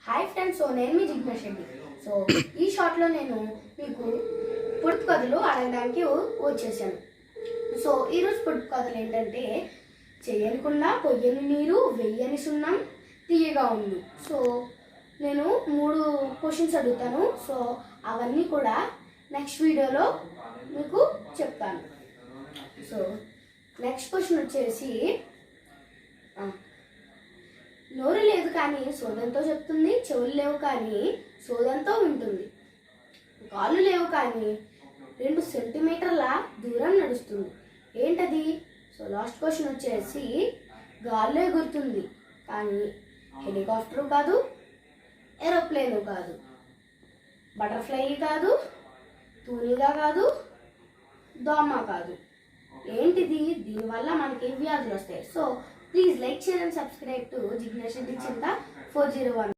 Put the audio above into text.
Hi friends, నేను మీ జిజ్ఞాస్ Reddy. So ఈ షార్ట్లో నేను మీకు పొడుపు కథలు అడగడానికి వచ్చేసాను. సో ఈరోజు పొడుపు కథలు ఏంటంటే, చెయ్యని కుండ, పొయ్యని నీరు, వెయ్యని సున్నం, తీయగా ఉంది. సో నేను 3 క్వశ్చన్స్ అడుగుతాను. సో అవన్నీ కూడా నెక్స్ట్ వీడియోలో మీకు చెప్తాను. సో నెక్స్ట్ క్వశ్చన్ వచ్చేసి, నోరు లేదు కానీ సోదంతో చెప్తుంది, చెవులు లేవు కానీ సోదంతో వింటుంది, కాళ్ళు లేవు కానీ 2 సెంటీమీటర్ల దూరం నడుస్తుంది. ఏంటది? సో లాస్ట్ క్వశ్చన్ వచ్చేసి, గాల్లో ఎగురుతుంది కానీ హెలికాప్టరు కాదు, ఏరోప్లేను కాదు, బటర్ఫ్లై కాదు, తూనిగా కాదు, దోమ కాదు. ఏంటిది? దీనివల్ల మనకి వ్యాధులు వస్తాయి. So please like, share and subscribe to Jignas Reddy Chinta 401.